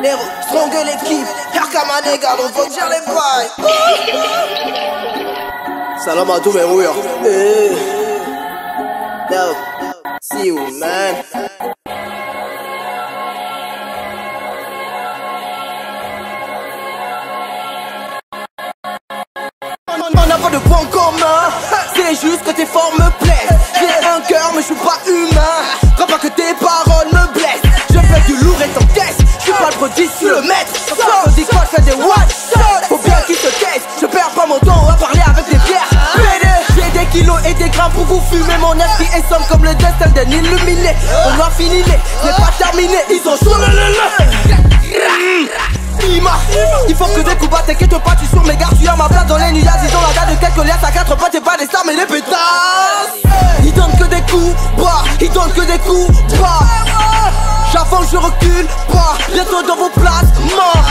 Nero, strong l'équipe, Herka Manega, on va dire les bails. Salam à tous mes rouilleurs. Yo, see you, man. On n'a pas de point commun, c'est juste que tes formes me plaisent. J'ai un cœur mais je suis pas humain. Crois pas que tes paroles me blessent. Je fais du lourd et t'encaisses. Je suis pas le produit, je suis le maître. Quand on dit quoi, je fais des one shot. Faut bien qu'ils se taisent. Je perds pas mon temps à parler avec des pierres. J'ai des kilos et des grammes pour vous fumer. Mon esprit est sombre comme le destin d'un illuminé. On a fini, n'est pas terminé. Ils sont chauds il faut que des coups bas, t'inquiète pas, tu sur mes gardes, tu as ma place dans les nuages. Ils ont la date de quelques liasses à 4 pattes, t'es pas des stars mais des pétasses. Ils donnent que des coups bas, ils donnent que des coups bas. J'avance, je recule pas, bientôt dans vos places, mort.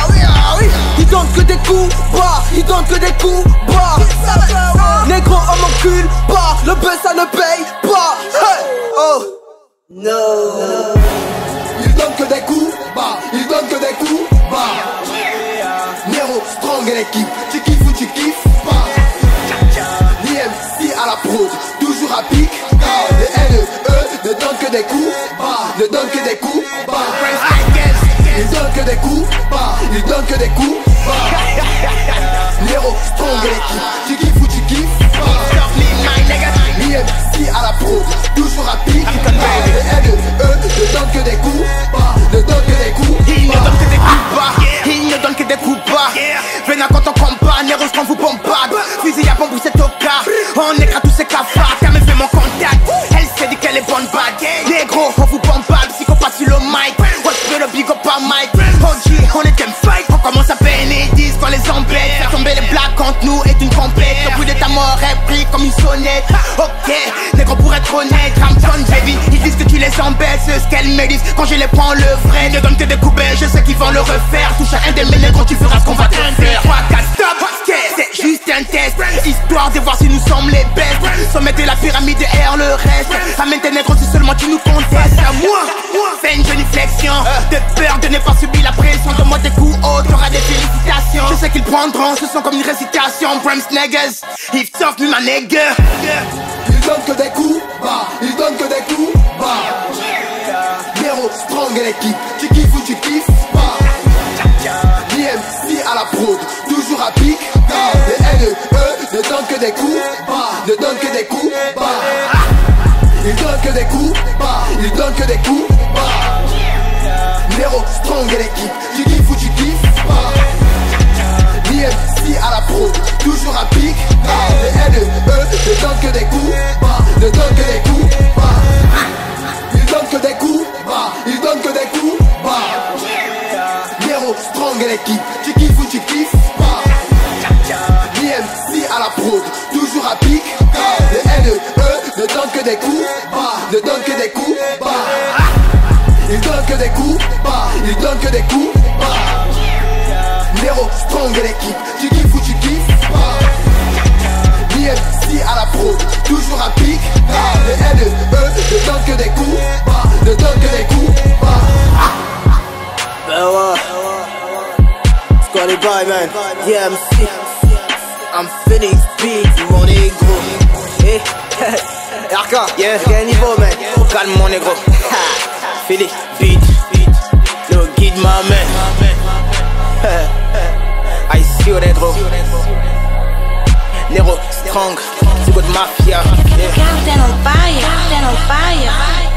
Ils donnent que des coups bas, ils donnent que des coups bas. Négro, on m'encule pas, le buzz ça ne paye pas. Hey, oh, no. Ils donnent que des coups bas, ils donnent que des coups bas. Nero, strong et l'équipe, tu kiffes ou tu kiffes pas. l'IMC à la prod, toujours à pic. Le NE ne donne que des coups bas, ne donne que des coups bas. Ils donnent que des coups bas, ils donnent que des coups bas. Nero, strong et l'équipe, tu kiffes ou tu kiffes pas. l'IMC à la prod, toujours à pic. Le NE ne donne que des coups bas, ne donne que des coups bas. Il ne donne que des coups bas, il ne donne que des coups bas. Venez quand on combat, Nero quand vous bombade. Fusil à pompe ou c'est au cas. On écrase tous ces cafards, car me fait mon contact. Elle s'est dit qu'elle est bonne bad. Négro, on vous bombade, psychopathe sur le mic. Watch le big up à Mike. OG, on est game fight. On commence à peiner 10 quand les embête. Faire tomber les blagues contre nous est une complète. Le bruit de ta mort est pris comme une sonnette. Ok, négro pour être honnête, Ramton baby. Ils disent que tu les embêtes, c'est ce qu'elles me disent. Quand je les prends le vrai, ne donne que des coups bêtes. Je sais qu'ils vont le refaire. Touche à un des mes négros, tu feras ce qu'on va te faire. 3, 4, stop, c'est juste un test. Histoire de voir si nous sommes les best. Sommet de la pyramide et R le reste. Amène tes négros si seulement tu nous contestes. À moi, fais une génuflexion. De peur de ne pas subir la pression. Donne-moi des coups hauts, t'auras des félicitations. Je sais qu'ils prendront, ce sont comme une récitation. Brams niggas, if tough me my nigga. Ils donnent que des coups bas, ils donnent que des coups bas. Nero, strong et l'équipe, tu kiffes ou tu kiffes pas. l'IMC à la prod, toujours à pic. Le NE ne donne que des coups bas, ne donne que des coups bas. Ils donnent que des coups bas, ils donnent que des coups bas. Nero, strong et l'équipe, tu kiffes ou tu kiffes pas. l'IMC à la prod, toujours à pic. Le NE ne donne que des coups bas, ne donne que des coups bas. Ils donnent que des coups bas, ils donnent que des coups bas. Nero, strong et l'équipe, tu kiffes ou tu kiffes pas. l'IMC à la prod, toujours à pic. Le NE ne donne que des coups bas, ne donne que des coups bas. Ils donnent que des coups bas, ils donnent que des coups bas. Nero, strong et l'équipe, tu kiffes ou tu kiffes pas. l'IMC à la prod, toujours à pic. Le NE ne donne que des coups bas, ne donne que des coups bas. Ben ouais, Squad et bye man, DMC. I'm Phoenix Beat, mon négro. Eh, Herka, quel niveau man. Calme mon négro. Phoenix Beat, le guide ma main. I see you négro. Nero strong, c'est good mafia. Captain on fire, Captain on fire.